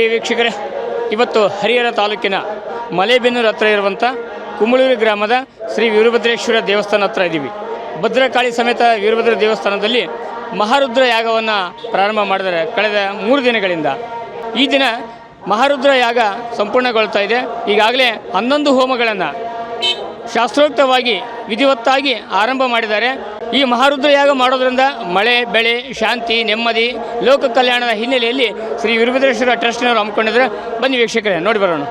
ಪ್ರಿಯ ವೀಕ್ಷಕರೇ, ಇವತ್ತು ಹರಿಹರ ತಾಲೂಕಿನ ಮಲೇಬೆನ್ನೂರು ಹತ್ರ ಇರುವಂಥ ಕುಂಬಳೂರು ಗ್ರಾಮದ ಶ್ರೀ ವೀರಭದ್ರೇಶ್ವರ ದೇವಸ್ಥಾನ ಹತ್ರ ಇದ್ದೀವಿ. ಭದ್ರಕಾಳಿ ಸಮೇತ ವೀರಭದ್ರ ದೇವಸ್ಥಾನದಲ್ಲಿ ಮಹಾರುದ್ರ ಯಾಗವನ್ನು ಪ್ರಾರಂಭ ಮಾಡಿದರೆ ಕಳೆದ 3 ದಿನಗಳಿಂದ. ಈ ದಿನ ಮಹಾರುದ್ರ ಯಾಗ ಸಂಪೂರ್ಣಗೊಳ್ತಾ ಇದೆ. ಈಗಾಗಲೇ 11 ಹೋಮಗಳನ್ನು ಶಾಸ್ತ್ರೋಕ್ತವಾಗಿ ವಿಧಿವತ್ತಾಗಿ ಆರಂಭ ಮಾಡಿದ್ದಾರೆ. ಈ ಮಹಾರುದ್ರ ಯಾಗ ಮಾಡೋದ್ರಿಂದ ಮಳೆ, ಬೆಳೆ, ಶಾಂತಿ, ನೆಮ್ಮದಿ, ಲೋಕ ಕಲ್ಯಾಣದ ಹಿನ್ನೆಲೆಯಲ್ಲಿ ಶ್ರೀ ವೀರಭದ್ರೇಶ್ವರ ಟ್ರಸ್ಟ್ನವರು ಹಮ್ಮಿಕೊಂಡಿದ್ದಾರೆ. ಬನ್ನಿ ವೀಕ್ಷಕರೇ, ನೋಡಿ ಬರೋಣ.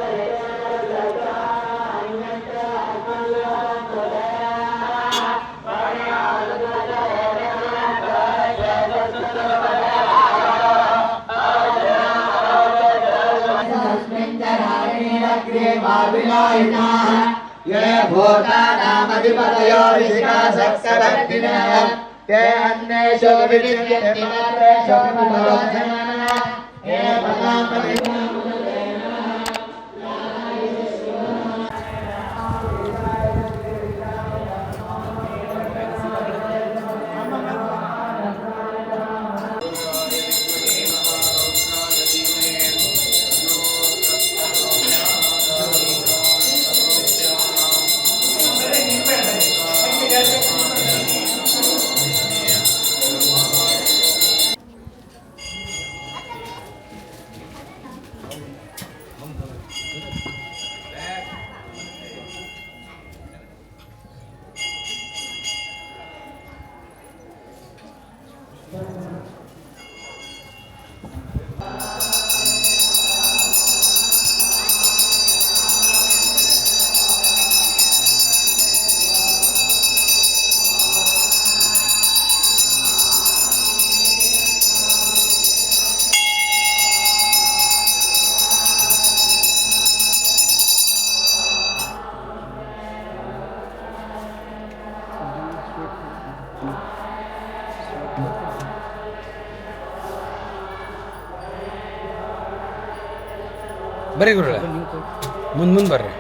ये भूतानामधिपतयो ऋषिकाशक्तवर्तिनः ते अन्येषु विविध्यन्ति मात्रेषु विमोचनाः ये पदापति ಬರ್ರಿ ಗುರುಗಳ ಮುಂದೆ ಬರ್ರಿ.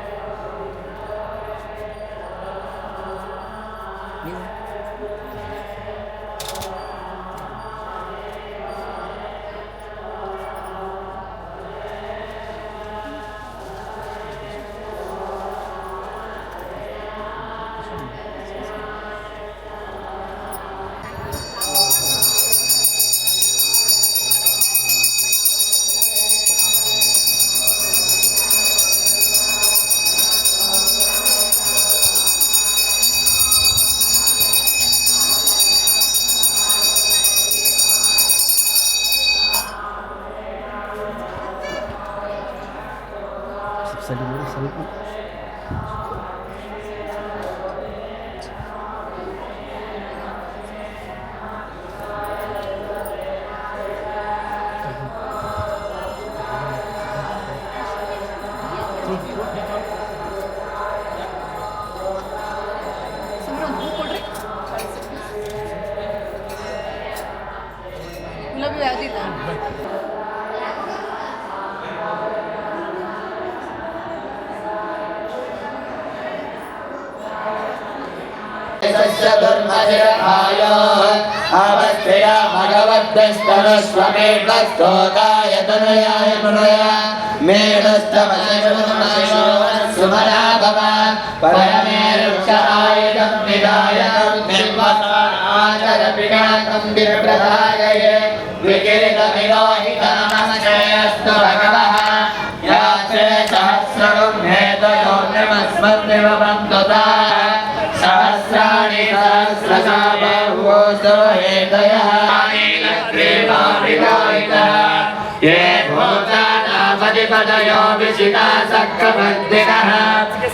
अवस्थया भगवद्स्तनस्वमेकस्तोकाय तनयाय मुनया मेढस्तमशो सुमना भव परमेरुक्षरायदं विदायकं निर्वसानाचरपिणाकं विप्रधायये विकिरितविलोहितनमश्रेयस्तु भगवः यात्रे सहस्रगं हेतयो नमस्मन्निवबन्धुताः सहस्राणि सहस्रशा बाहुवोऽसो हेतयः ये भूतानामधिपतयो विशिखासक्तवर्तिनः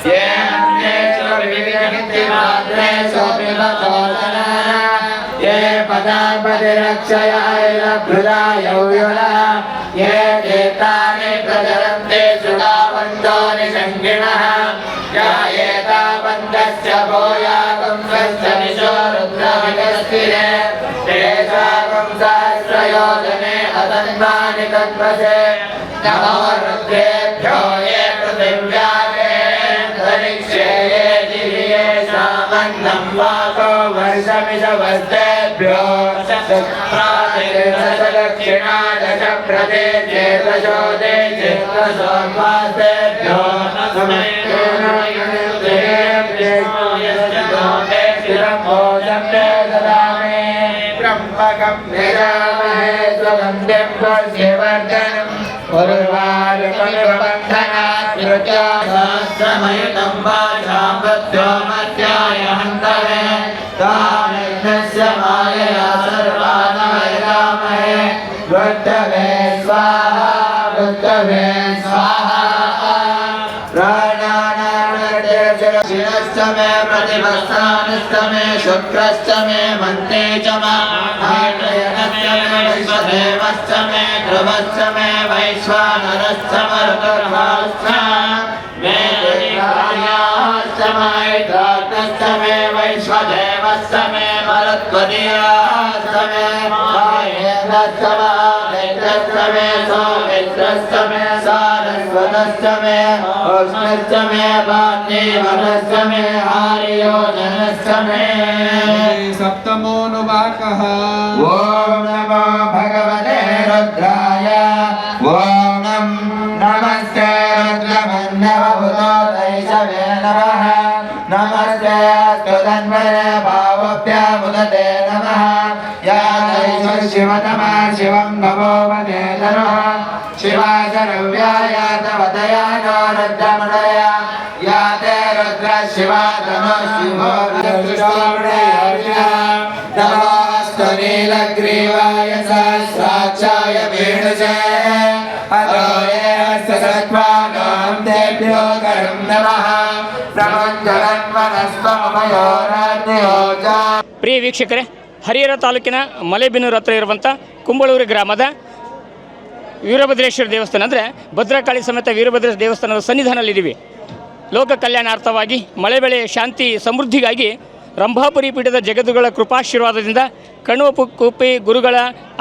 ये अन्येषु विविध्यन्ति मात्रेषु विमोचनाः ये पदापतिरक्षयाय लभ्युदायौयुनः ये एतानि प्रचरन्ते सुधावन्तो निषङ्गिणः यायेतावन्तस्य भूयागं स्वस्य निशो रुद्रविकस्तिरे तेषागं सहस्रयोजने अतन्वानि तद्वसे नमो रुद्रेभ्यो ये पृथिव्यामेऽन्तरिक्षे ये दिव्ये सामन्नं वासो वर्षमिषवस्ते दशेभ्यो दक्षिणा दश प्रदेशे दशोदे चेतसोमासेभ्यो ब्रह्मकं निजामहे सुगन्धिं पुष्टिवर्धनम् उर्वारुकमिवबन्धनात् सहस्रमयुतं वाचामृत्यो मध्याय हन्तवे तामेघस्य मायया सर्वानवैरामहे वृद्धवे स्वाहा वृद्धवे स्वाहा प्राणानामर्त्यश्च मे प्रतिभस्तानश्च मे शुक्रश्च मे मन्ते च मायनश्च मे विश्वदेवश्च मे ध्रुवश्च मे वैश्वानरश्च मरुतर्वाश्च मे देवायाश्च मैत्राश्च मे वैश्वदेवश्च मे मरुत्वदीयाश्च मे मायेनश्च मादैत्रश्च मे सौमित्रश्च मे सारस्वतश्च मे उष्णश्च मे पाण्डीवनश्च मे आर्योजनश्च मे सप्तमोऽनुवाकः ॐ नमो भगवते रुद्राय ॐ नमस्ते रुद्रमन्नवभूतैषवे नमः नमस्ते अस्तु तन्मये भावभ्यामुदते नमः या शिवतमा शिवं भवो वदे नमः शिवाशरव्याया तव दया नो रुद्रमणय या ते रुद्र शिवा तनो शिवो नमोऽस्तु नीलग्रीवाय सहस्राक्षाय वेणुजे अदोये सत्त्वानां देभ्यो करं नमः प्रमञ्जलं वनस्पमयोराज्ञयोजा ಪ್ರಿಯ ವೀಕ್ಷಕರೇ, ಹರಿಹರ ತಾಲೂಕಿನ ಮಲೇಬೆನ್ನೂರು ಹತ್ರ ಇರುವಂಥ ಕುಂಬಳೂರು ಗ್ರಾಮದ ವೀರಭದ್ರೇಶ್ವರ ದೇವಸ್ಥಾನ ಅಂದರೆ ಭದ್ರಕಾಳಿ ಸಮೇತ ವೀರಭದ್ರ ದೇವಸ್ಥಾನದ ಸನ್ನಿಧಾನದಲ್ಲಿದ್ದೀವಿ. ಲೋಕ ಕಲ್ಯಾಣಾರ್ಥವಾಗಿ ಮಳೆ ಬೆಳೆ ಶಾಂತಿ ಸಮೃದ್ಧಿಗಾಗಿ ರಂಭಾಪುರಿ ಪೀಠದ ಜಗದ್ಗುರುಗಳ ಕೃಪಾಶೀರ್ವಾದದಿಂದ ಕಣ್ವ ಕುಪ್ಪಿ ಗುರುಗಳ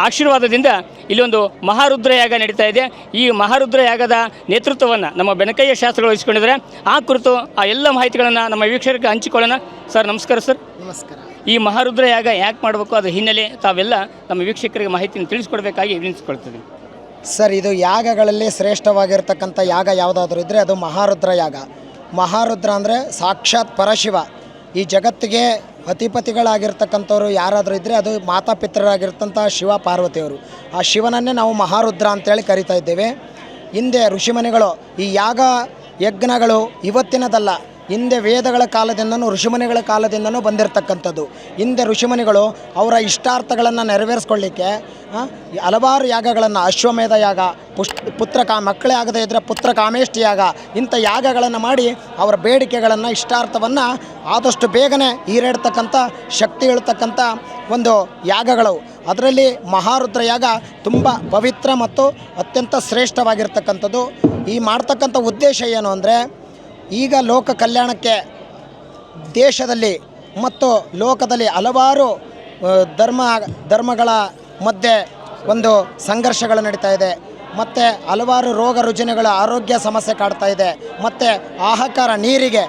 ಆಶೀರ್ವಾದದಿಂದ ಇಲ್ಲೊಂದು ಮಹಾರುದ್ರಯಾಗ ನಡೀತಾ ಇದೆ. ಈ ಮಹಾರುದ್ರಯಾಗದ ನೇತೃತ್ವವನ್ನು ನಮ್ಮ ಬೆನಕಯ್ಯ ಶಾಸ್ತ್ರಿಗಳು ವಹಿಸಿಕೊಂಡಿದ್ದಾರೆ. ಆ ಕುರಿತು ಆ ಎಲ್ಲ ಮಾಹಿತಿಗಳನ್ನು ನಮ್ಮ ವೀಕ್ಷಕರಿಗೆ ಹಂಚಿಕೊಳ್ಳೋಣ. ಸರ್ ನಮಸ್ಕಾರ. ಸರ್ ನಮಸ್ಕಾರ. ಈ ಮಹಾರುದ್ರಯಾಗ ಯಾಕೆ ಮಾಡಬೇಕು, ಅದರ ಹಿನ್ನೆಲೆ ತಾವೆಲ್ಲ ನಮ್ಮ ವೀಕ್ಷಕರಿಗೆ ಮಾಹಿತಿಯನ್ನು ತಿಳಿಸ್ಕೊಡ್ಬೇಕಾಗಿ ವಿನಿಸ್ಕೊಳ್ತೀವಿ. ಸರ್, ಇದು ಯಾಗಗಳಲ್ಲಿ ಶ್ರೇಷ್ಠವಾಗಿರ್ತಕ್ಕಂಥ ಯಾಗ ಯಾವುದಾದ್ರೂ ಇದ್ದರೆ ಅದು ಮಹಾರುದ್ರ ಯಾಗ. ಮಹಾರುದ್ರ ಅಂದರೆ ಸಾಕ್ಷಾತ್ ಪರಶಿವ. ಈ ಜಗತ್ತಿಗೆ ಅಧಿಪತಿಗಳಾಗಿರ್ತಕ್ಕಂಥವ್ರು ಯಾರಾದರೂ ಇದ್ದರೆ ಅದು ಮಾತಾಪಿತರಾಗಿರ್ತಂಥ ಶಿವ ಪಾರ್ವತಿಯವರು. ಆ ಶಿವನನ್ನೇ ನಾವು ಮಹಾರುದ್ರ ಅಂತೇಳಿ ಕರಿತಾ ಇದ್ದೇವೆ. ಹಿಂದೆ ಋಷಿಮುನಿಗಳು ಈ ಯಾಗ ಯಜ್ಞಗಳು ಇವತ್ತಿನದಲ್ಲ, ಹಿಂದೆ ವೇದಗಳ ಕಾಲದಿಂದನೂ ಋಷಿಮುನಿಗಳ ಕಾಲದಿಂದನೂ ಬಂದಿರತಕ್ಕಂಥದ್ದು. ಹಿಂದೆ ಋಷಿಮುನಿಗಳು ಅವರ ಇಷ್ಟಾರ್ಥಗಳನ್ನು ನೆರವೇರಿಸ್ಕೊಳ್ಳಿಕ್ಕೆ ಹಲವಾರು ಯಾಗಗಳನ್ನು, ಅಶ್ವಮೇಧ ಯಾಗ, ಮಕ್ಕಳೇ ಆಗದೇ ಇದ್ದರೆ ಪುತ್ರ ಕಾಮೇಷ್ಟಿ ಯಾಗ, ಇಂಥ ಯಾಗಗಳನ್ನು ಮಾಡಿ ಅವರ ಬೇಡಿಕೆಗಳನ್ನು ಇಷ್ಟಾರ್ಥವನ್ನು ಆದಷ್ಟು ಬೇಗನೆ ಈಡೇರ್ತಕ್ಕಂಥ ಶಕ್ತಿ ಇಳ್ತಕ್ಕಂಥ ಒಂದು ಯಾಗಗಳು. ಅದರಲ್ಲಿ ಮಹಾರುದ್ರ ಯಾಗ ತುಂಬ ಪವಿತ್ರ ಮತ್ತು ಅತ್ಯಂತ ಶ್ರೇಷ್ಠವಾಗಿರ್ತಕ್ಕಂಥದ್ದು. ಈ ಮಾಡ್ತಕ್ಕಂಥ ಉದ್ದೇಶ ಏನು ಅಂದರೆ, ಈಗ ಲೋಕ ಕಲ್ಯಾಣಕ್ಕೆ ದೇಶದಲ್ಲಿ ಮತ್ತು ಲೋಕದಲ್ಲಿ ಹಲವಾರು ಧರ್ಮಗಳ ಮಧ್ಯೆ ಒಂದು ಸಂಘರ್ಷಗಳು ನಡೀತಾ ಇದೆ. ಮತ್ತು ಹಲವಾರು ರೋಗ ರುಜಿನಗಳ ಆರೋಗ್ಯ ಸಮಸ್ಯೆ ಕಾಡ್ತಾ ಇದೆ. ಮತ್ತು ಆಹಾಕಾರ ನೀರಿಗೆ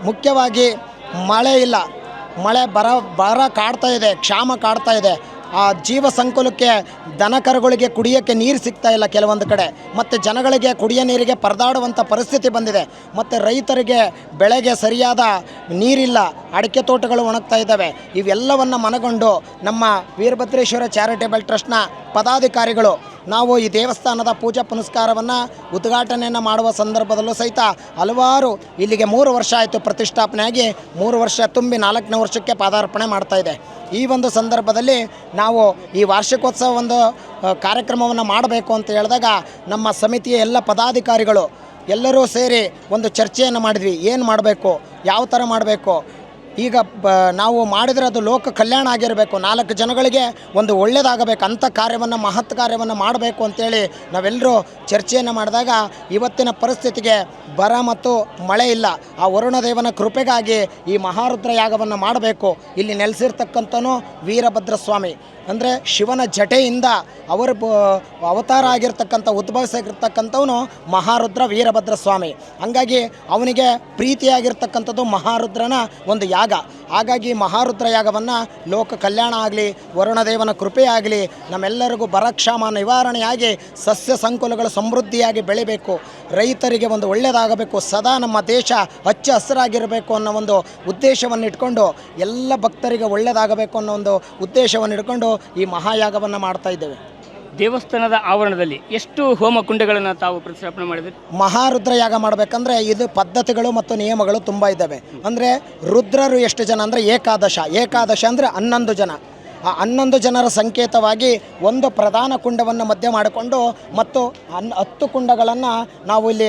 ಮುಖ್ಯವಾಗಿ ಮಳೆ ಇಲ್ಲ, ಮಳೆ ಬರ ಕಾಡ್ತಾ ಇದೆ, ಕ್ಷಾಮ ಕಾಡ್ತಾ ಇದೆ. ಆ ಜೀವ ಸಂಕುಲಕ್ಕೆ ದನಕರುಗಳಿಗೆ ಕುಡಿಯೋಕ್ಕೆ ನೀರು ಸಿಗ್ತಾ ಇಲ್ಲ ಕೆಲವೊಂದು ಕಡೆ. ಮತ್ತು ಜನಗಳಿಗೆ ಕುಡಿಯೋ ನೀರಿಗೆ ಪರದಾಡುವಂಥ ಪರಿಸ್ಥಿತಿ ಬಂದಿದೆ. ಮತ್ತು ರೈತರಿಗೆ ಬೆಳೆಗೆ ಸರಿಯಾದ ನೀರಿಲ್ಲ, ಅಡಿಕೆ ತೋಟಗಳು ಒಣಗ್ತಾ ಇದ್ದಾವೆ. ಇವೆಲ್ಲವನ್ನು ಮನಗೊಂಡು ನಮ್ಮ ವೀರಭದ್ರೇಶ್ವರ ಚಾರಿಟೇಬಲ್ ಟ್ರಸ್ಟ್ನ ಪದಾಧಿಕಾರಿಗಳು ನಾವು ಈ ದೇವಸ್ಥಾನದ ಪೂಜಾ ಪುನಸ್ಕಾರವನ್ನು ಉದ್ಘಾಟನೆಯನ್ನು ಮಾಡುವ ಸಂದರ್ಭದಲ್ಲೂ ಸಹಿತ ಹಲವಾರು ಇಲ್ಲಿಗೆ 3 ವರ್ಷ ಆಯಿತು ಪ್ರತಿಷ್ಠಾಪನೆಯಾಗಿ. 3 ವರ್ಷ ತುಂಬಿ 4ನೇ ವರ್ಷಕ್ಕೆ ಪಾದಾರ್ಪಣೆ ಮಾಡ್ತಾಯಿದೆ. ಈ ಒಂದು ಸಂದರ್ಭದಲ್ಲಿ ನಾವು ಈ ವಾರ್ಷಿಕೋತ್ಸವ ಒಂದು ಕಾರ್ಯಕ್ರಮವನ್ನು ಮಾಡಬೇಕು ಅಂತ ಹೇಳಿದಾಗ ನಮ್ಮ ಸಮಿತಿಯ ಎಲ್ಲ ಪದಾಧಿಕಾರಿಗಳು ಎಲ್ಲರೂ ಸೇರಿ ಒಂದು ಚರ್ಚೆಯನ್ನು ಮಾಡಿದ್ವಿ. ಏನು ಮಾಡಬೇಕು, ಯಾವ ಥರ ಮಾಡಬೇಕು, ಈಗ ನಾವು ಮಾಡಿದರೆ ಅದು ಲೋಕ ಕಲ್ಯಾಣ ಆಗಿರಬೇಕು, 4 ಜನಗಳಿಗೆ ಒಂದು ಒಳ್ಳೆಯದಾಗಬೇಕು, ಅಂಥ ಕಾರ್ಯವನ್ನು ಮಹತ್ ಕಾರ್ಯವನ್ನು ಮಾಡಬೇಕು ಅಂತೇಳಿ ನಾವೆಲ್ಲರೂ ಚರ್ಚೆಯನ್ನು ಮಾಡಿದಾಗ ಇವತ್ತಿನ ಪರಿಸ್ಥಿತಿಗೆ ಬರ ಮತ್ತು ಮಳೆ ಇಲ್ಲ. ಆ ವರುಣದೇವನ ಕೃಪೆಗಾಗಿ ಈ ಮಹಾರುದ್ರ ಯಾಗವನ್ನು ಮಾಡಬೇಕು. ಇಲ್ಲಿ ನೆಲೆಸಿರ್ತಕ್ಕಂಥನು ವೀರಭದ್ರ ಸ್ವಾಮಿ ಅಂದರೆ ಶಿವನ ಜಟೆಯಿಂದ ಅವರು ಅವತಾರ ಆಗಿರ್ತಕ್ಕಂಥ ಉದ್ಭವಿಸಿರ್ತಕ್ಕಂಥವನು ಮಹಾರುದ್ರ ವೀರಭದ್ರ ಸ್ವಾಮಿ. ಹಂಗಾಗಿ ಅವನಿಗೆ ಪ್ರೀತಿಯಾಗಿರ್ತಕ್ಕಂಥದ್ದು ಮಹಾರುದ್ರನ ಒಂದು ಯಾಗ ಯಾಗ. ಹಾಗಾಗಿ ಮಹಾರುದ್ರ ಯಾಗವನ್ನು ಲೋಕ ಕಲ್ಯಾಣ ಆಗಲಿ, ವರುಣದೇವನ ಕೃಪೆ ಆಗಲಿ, ನಮ್ಮೆಲ್ಲರಿಗೂ ಬರಕ್ಷಾಮ ನಿವಾರಣೆಯಾಗಿ ಸಸ್ಯ ಸಂಕುಲಗಳು ಸಮೃದ್ಧಿಯಾಗಿ ಬೆಳಿಬೇಕು, ರೈತರಿಗೆ ಒಂದು ಒಳ್ಳೆಯದಾಗಬೇಕು, ಸದಾ ನಮ್ಮ ದೇಶ ಹಚ್ಚ ಹಸಿರಾಗಿರಬೇಕು ಅನ್ನೋ ಒಂದು ಉದ್ದೇಶವನ್ನು ಇಟ್ಕೊಂಡು, ಎಲ್ಲ ಭಕ್ತರಿಗೆ ಒಳ್ಳೆಯದಾಗಬೇಕು ಅನ್ನೋ ಒಂದು ಉದ್ದೇಶವನ್ನು ಇಟ್ಕೊಂಡು ಈ ಮಹಾಯಾಗವನ್ನು ಮಾಡ್ತಾ ಇದ್ದೇವೆ. ದೇವಸ್ಥಾನದ ಆವರಣದಲ್ಲಿ ಎಷ್ಟು ಹೋಮ ಕುಂಡಗಳನ್ನು ತಾವು ಪ್ರತಿಷ್ಠಾಪನೆ ಮಾಡಿದ್ರಿ? ಮಹಾರುದ್ರ ಯಾಗ ಮಾಡಬೇಕಂದ್ರೆ ಇದು ಪದ್ಧತಿಗಳು ಮತ್ತು ನಿಯಮಗಳು ತುಂಬ ಇದ್ದಾವೆ. ಅಂದರೆ ರುದ್ರರು ಎಷ್ಟು ಜನ ಅಂದರೆ ಏಕಾದಶ ಅಂದರೆ 11 ಜನ. ಆ 11 ಜನರ ಸಂಕೇತವಾಗಿ ಒಂದು ಪ್ರಧಾನ ಕುಂಡವನ್ನು ಮಧ್ಯ ಮಾಡಿಕೊಂಡು ಮತ್ತು 10 ಕುಂಡಗಳನ್ನು ನಾವು ಇಲ್ಲಿ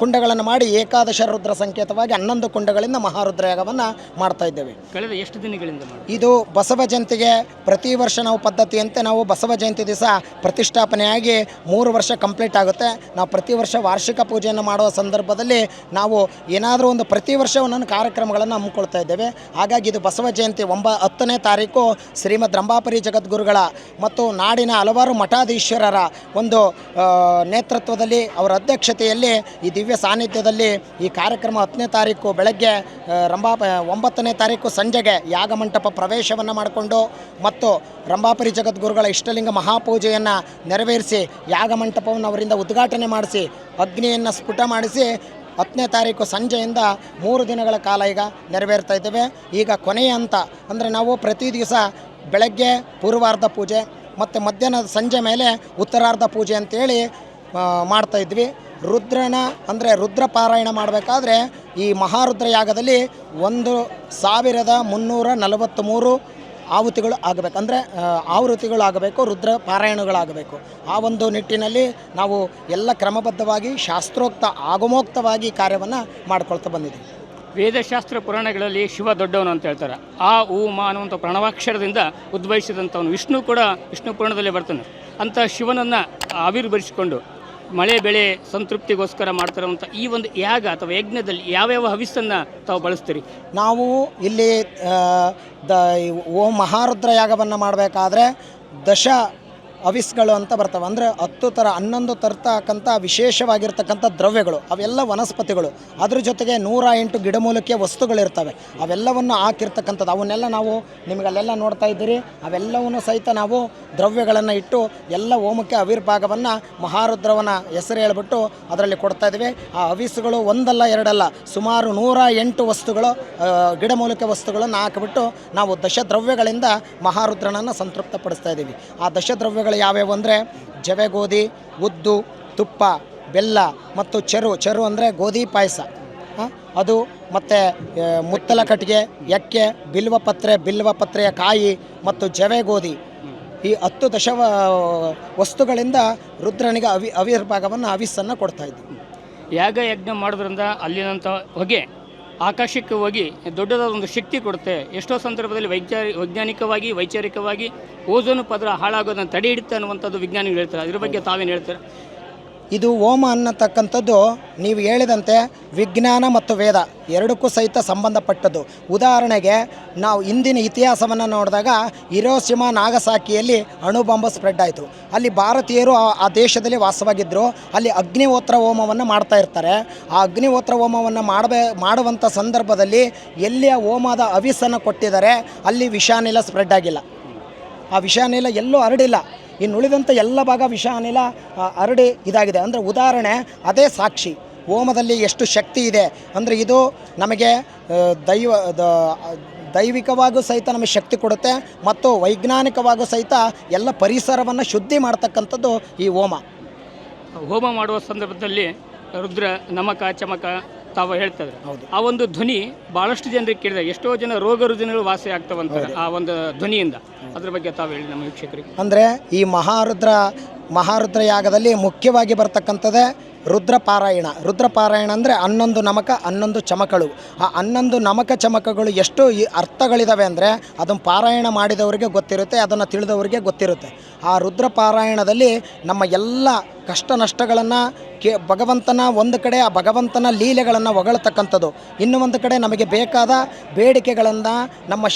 ಕುಂಡಗಳನ್ನು ಮಾಡಿ ಏಕಾದಶ ರುದ್ರ ಸಂಕೇತವಾಗಿ 11 ಕುಂಡಗಳಿಂದ ಮಹಾರುದ್ರ ಯಾಗವನ್ನು ಮಾಡ್ತಾ ಇದ್ದೇವೆ. ಕಳೆದ ಎಷ್ಟು ದಿನಗಳಿಂದ ಇದು ಬಸವ ಜಯಂತಿಗೆ ಪ್ರತಿ ವರ್ಷ ನಾವು ಪದ್ಧತಿಯಂತೆ ನಾವು ಬಸವ ಜಯಂತಿ ದಿವಸ ಪ್ರತಿಷ್ಠಾಪನೆಯಾಗಿ 3 ವರ್ಷ ಕಂಪ್ಲೀಟ್ ಆಗುತ್ತೆ. ನಾವು ಪ್ರತಿ ವರ್ಷ ವಾರ್ಷಿಕ ಪೂಜೆಯನ್ನು ಮಾಡುವ ಸಂದರ್ಭದಲ್ಲಿ ನಾವು ಏನಾದರೂ ಒಂದು ಪ್ರತಿ ವರ್ಷ ಒಂದೊಂದು ಕಾರ್ಯಕ್ರಮಗಳನ್ನು ಹಮ್ಮಿಕೊಳ್ತಾ ಇದ್ದೇವೆ. ಹಾಗಾಗಿ ಇದು ಬಸವ ಜಯಂತಿ 10ನೇ ತಾರೀಕು ಶ್ರೀಮದ್ ರಂಭಾಪುರಿ ಜಗದ್ಗುರುಗಳ ಮತ್ತು ನಾಡಿನ ಹಲವಾರು ಮಠಾಧೀಶ್ವರರ ಒಂದು ನೇತೃತ್ವದಲ್ಲಿ, ಅವರ ಅಧ್ಯಕ್ಷತೆಯಲ್ಲಿ, ಈ ದಿವ್ಯ ಸಾನ್ನಿಧ್ಯದಲ್ಲಿ ಈ ಕಾರ್ಯಕ್ರಮ 10ನೇ ತಾರೀಕು ಬೆಳಗ್ಗೆ 9ನೇ ತಾರೀಕು ಸಂಜೆಗೆ ಯಾಗಮಂಟಪ ಪ್ರವೇಶವನ್ನು ಮಾಡಿಕೊಂಡು ಮತ್ತು ರಂಭಾಪುರಿ ಜಗದ್ಗುರುಗಳ ಇಷ್ಟಲಿಂಗ ಮಹಾಪೂಜೆಯನ್ನು ನೆರವೇರಿಸಿ ಯಾಗಮಂಟಪವನ್ನು ಅವರಿಂದ ಉದ್ಘಾಟನೆ ಮಾಡಿಸಿ ಅಗ್ನಿಯನ್ನು ಸ್ಫುಟ ಮಾಡಿಸಿ 10ನೇ ತಾರೀಕು ಸಂಜೆಯಿಂದ 3 ದಿನಗಳ ಕಾಲ ಈಗ ನೆರವೇರ್ತಾ ಇದ್ದೇವೆ. ಈಗ ಕೊನೆಯ ಹಂತ ಅಂದರೆ ನಾವು ಪ್ರತಿ ದಿವಸ ಬೆಳಗ್ಗೆ ಪೂರ್ವಾರ್ಧ ಪೂಜೆ ಮತ್ತು ಮಧ್ಯಾಹ್ನದ ಸಂಜೆ ಮೇಲೆ ಉತ್ತರಾರ್ಧ ಪೂಜೆ ಅಂತೇಳಿ ಮಾಡ್ತಾಯಿದ್ವಿ. ರುದ್ರನ ಅಂದರೆ ರುದ್ರ ಪಾರಾಯಣ ಮಾಡಬೇಕಾದ್ರೆ ಈ ಮಹಾರುದ್ರ ಯಾಗದಲ್ಲಿ 1343 ಆಹುತಿಗಳು ಆಗಬೇಕು, ಅಂದರೆ ಆವೃತ್ತಿಗಳಾಗಬೇಕು, ರುದ್ರ ಪಾರಾಯಣಗಳಾಗಬೇಕು. ಆ ಒಂದು ನಿಟ್ಟಿನಲ್ಲಿ ನಾವು ಎಲ್ಲ ಕ್ರಮಬದ್ಧವಾಗಿ ಶಾಸ್ತ್ರೋಕ್ತ ಆಗಮೋಕ್ತವಾಗಿ ಕಾರ್ಯವನ್ನು ಮಾಡ್ಕೊಳ್ತಾ ಬಂದಿದ್ದೀವಿ. ವೇದಶಾಸ್ತ್ರ ಪುರಾಣಗಳಲ್ಲಿ ಶಿವ ದೊಡ್ಡವನು ಅಂತ ಹೇಳ್ತಾರೆ. ಆ ಉ ಮಾ ಅನ್ನುವಂಥ ಪ್ರಣವಾಕ್ಷರದಿಂದ ಉದ್ಭವಿಸಿದಂಥವನು ವಿಷ್ಣು ಕೂಡ ವಿಷ್ಣು ಪುರಾಣದಲ್ಲೇ ಬರ್ತಾನೆ. ಅಂಥ ಶಿವನನ್ನು ಆವಿರ್ಭರಿಸಿಕೊಂಡು ಮಳೆ ಬೆಳೆ ಸಂತೃಪ್ತಿಗೋಸ್ಕರ ಮಾಡ್ತಿರುವಂಥ ಈ ಒಂದು ಯಾಗ ಅಥವಾ ಯಜ್ಞದಲ್ಲಿ ಯಾವ್ಯಾವ ಹವಿಸ್ಸನ್ನು ತಾವು ಬಳಸ್ತೀರಿ? ನಾವು ಇಲ್ಲಿ ಮಹಾರುದ್ರ ಯಾಗವನ್ನು ಮಾಡಬೇಕಾದ್ರೆ ದಶ ಹವಿಸ್ಗಳು ಅಂತ ಬರ್ತವೆ. ಅಂದರೆ 11 ತರ್ತಕ್ಕಂಥ ವಿಶೇಷವಾಗಿರ್ತಕ್ಕಂಥ ದ್ರವ್ಯಗಳು, ಅವೆಲ್ಲ ವನಸ್ಪತಿಗಳು, ಅದ್ರ ಜೊತೆಗೆ 108 ಗಿಡಮೂಲಿಕೆ ವಸ್ತುಗಳಿರ್ತವೆ. ಅವೆಲ್ಲವನ್ನು ಹಾಕಿರ್ತಕ್ಕಂಥದ್ದು, ಅವನ್ನೆಲ್ಲ ನಾವು ನಿಮಗಲ್ಲೆಲ್ಲ ನೋಡ್ತಾ ಇದ್ದೀರಿ. ಅವೆಲ್ಲವನ್ನು ಸಹಿತ ನಾವು ದ್ರವ್ಯಗಳನ್ನು ಇಟ್ಟು ಎಲ್ಲ ಹೋಮಕ್ಕೆ ಆವಿರ್ಭಾಗವನ್ನು ಮಹಾರುದ್ರವನ ಹೆಸರು ಹೇಳ್ಬಿಟ್ಟು ಅದರಲ್ಲಿ ಕೊಡ್ತಾ ಇದ್ದೀವಿ. ಆ ಹವಿಸ್ಸುಗಳು ಒಂದಲ್ಲ ಎರಡಲ್ಲ ಸುಮಾರು 108 ವಸ್ತುಗಳು, ಗಿಡಮೂಲಿಕೆ ವಸ್ತುಗಳನ್ನು ಹಾಕಿಬಿಟ್ಟು ನಾವು ದಶದ್ರವ್ಯಗಳಿಂದ ಮಹಾರುದ್ರನನ್ನು ಸಂತೃಪ್ತಪಡಿಸ್ತಾ ಇದ್ದೀವಿ. ಆ ದಶದ್ರವ್ಯಗಳು ಯಾವ್ಯಾವು ಅಂದರೆ ಜವೆಗೋಧಿ, ಉದ್ದು, ತುಪ್ಪ, ಬೆಲ್ಲ ಮತ್ತು ಚೆರು ಅಂದರೆ ಗೋಧಿ ಪಾಯಸ, ಅದು ಮತ್ತು ಮುತ್ತಲ ಕಟ್ಟಿಗೆ, ಎಕ್ಕೆ, ಬಿಲ್ವಪತ್ರೆಯ ಕಾಯಿ ಮತ್ತು ಜವೆಗೋಧಿ, ಈ 10 ದಶ ವಸ್ತುಗಳಿಂದ ರುದ್ರನಿಗೆ ಆವಿರ್ಭಾಗವನ್ನು ಹವಿಸ್ಸನ್ನು ಕೊಡ್ತಾಯಿದ್ವಿ. ಯಾಗ ಯಜ್ಞ ಮಾಡೋದ್ರಿಂದ ಅಲ್ಲಿನಂಥ ಹೊಗೆ ಆಕಾಶಕ್ಕೆ ಹೋಗಿ ದೊಡ್ಡದಾದ ಒಂದು ಶಕ್ತಿ ಕೊಡುತ್ತೆ. ಎಷ್ಟೋ ಸಂದರ್ಭದಲ್ಲಿ ವೈಜ್ಞಾನಿಕವಾಗಿ ವೈಚಾರಿಕವಾಗಿ ಓಝೋನ್ ಪದರ ಹಾಳಾಗೋದನ್ನು ತಡೆ ಹಿಡಿಯುತ್ತೆ ಅನ್ನುವಂಥದ್ದು ವಿಜ್ಞಾನಿಗಳು ಹೇಳ್ತಾರೆ. ಅದ್ರ ಬಗ್ಗೆ ತಾವೇನು ಹೇಳ್ತಾರೆ? ಇದು ಹೋಮ ಅನ್ನತಕ್ಕಂಥದ್ದು ನೀವು ಹೇಳಿದಂತೆ ವಿಜ್ಞಾನ ಮತ್ತು ವೇದ ಎರಡಕ್ಕೂ ಸಹಿತ ಸಂಬಂಧಪಟ್ಟದ್ದು. ಉದಾಹರಣೆಗೆ ನಾವು ಇಂದಿನ ಇತಿಹಾಸವನ್ನು ನೋಡಿದಾಗ ಹಿರೋಶಿಮಾ ನಾಗಸಾಕಿಯಲ್ಲಿ ಅಣುಬಾಂಬ್ ಸ್ಪ್ರೆಡ್ ಆಯಿತು. ಅಲ್ಲಿ ಭಾರತೀಯರು ಆ ದೇಶದಲ್ಲಿ ವಾಸವಾಗಿದ್ದರು. ಅಲ್ಲಿ ಅಗ್ನಿಹೋತ್ರ ಹೋಮವನ್ನು ಮಾಡ್ತಾ ಇರ್ತಾರೆ. ಆ ಅಗ್ನಿಹೋತ್ರ ಹೋಮವನ್ನು ಮಾಡುವಂಥ ಸಂದರ್ಭದಲ್ಲಿ ಎಲ್ಲಿ ಆ ಹೋಮದ ಹವಿಸ್ಸನ್ನು ಕೊಟ್ಟಿದ್ದಾರೆ ಅಲ್ಲಿ ವಿಷಾನಿಲ ಸ್ಪ್ರೆಡ್ ಆಗಿಲ್ಲ. ಆ ವಿಷಾನಿಲ ಎಲ್ಲೂ ಹರಡಿಲ್ಲ. ಇನ್ನು ಉಳಿದಂಥ ಎಲ್ಲ ಭಾಗ ವಿಷ ಅನಿಲ ಹರಡಿ ಇದಾಗಿದೆ. ಅಂದರೆ ಉದಾಹರಣೆ ಅದೇ ಸಾಕ್ಷಿ. ಹೋಮದಲ್ಲಿ ಎಷ್ಟು ಶಕ್ತಿ ಇದೆ ಅಂದರೆ ಇದು ನಮಗೆ ದೈವಿಕವಾಗೂ ಸಹಿತ ನಮಗೆ ಶಕ್ತಿ ಕೊಡುತ್ತೆ ಮತ್ತು ವೈಜ್ಞಾನಿಕವಾಗೂ ಸಹಿತ ಎಲ್ಲ ಪರಿಸರವನ್ನು ಶುದ್ಧಿ ಮಾಡ್ತಕ್ಕಂಥದ್ದು ಈ ಹೋಮ. ಹೋಮ ಮಾಡುವ ಸಂದರ್ಭದಲ್ಲಿ ರುದ್ರ ನಮಕ ಚಮಕ ತಾವು ಹೇಳ್ತಾರೆ. ಆ ಒಂದು ಧ್ವನಿ ಭಾಳಷ್ಟು ಜನರಿಗೆ ಕೇಳಿದೆ. ಎಷ್ಟೋ ಜನ ರೋಗ ರುಜಿನಗಳು ವಾಸಿ ಆಗ್ತವಂತ ಆ ಒಂದು ಧ್ವನಿಯಿಂದ. ಅದ್ರ ಬಗ್ಗೆ ತಾವು ಹೇಳಿ ನಮ್ಮ ವೀಕ್ಷಕರಿಗೆ. ಅಂದರೆ ಈ ಮಹಾರುದ್ರ ಯಾಗದಲ್ಲಿ ಮುಖ್ಯವಾಗಿ ಬರ್ತಕ್ಕಂಥದ್ದೇ ರುದ್ರಪಾರಾಯಣ. ರುದ್ರಪಾರಾಯಣ ಅಂದರೆ 11 ನಮಕ 11 ಚಮಕಗಳು. ಆ 11 ನಮಕ ಚಮಕಗಳು ಎಷ್ಟು ಅರ್ಥಗಳಿದ್ದಾವೆ ಅಂದರೆ ಅದನ್ನು ಪಾರಾಯಣ ಮಾಡಿದವರಿಗೆ ಗೊತ್ತಿರುತ್ತೆ, ಅದನ್ನು ತಿಳಿದವರಿಗೆ ಗೊತ್ತಿರುತ್ತೆ. ಆ ರುದ್ರಪಾರಾಯಣದಲ್ಲಿ ನಮ್ಮ ಎಲ್ಲ ಕಷ್ಟ ನಷ್ಟಗಳನ್ನು ಭಗವಂತನ ಒಂದು ಕಡೆ ಆ ಭಗವಂತನ ಲೀಲೆಗಳನ್ನು ಹೊಗಳ್ತಕ್ಕಂಥದ್ದು, ಇನ್ನು ಒಂದು ಕಡೆ ನಮಗೆ ಬೇಕಾದ ಬೇಡಿಕೆಗಳನ್ನು ನಮ್ಮ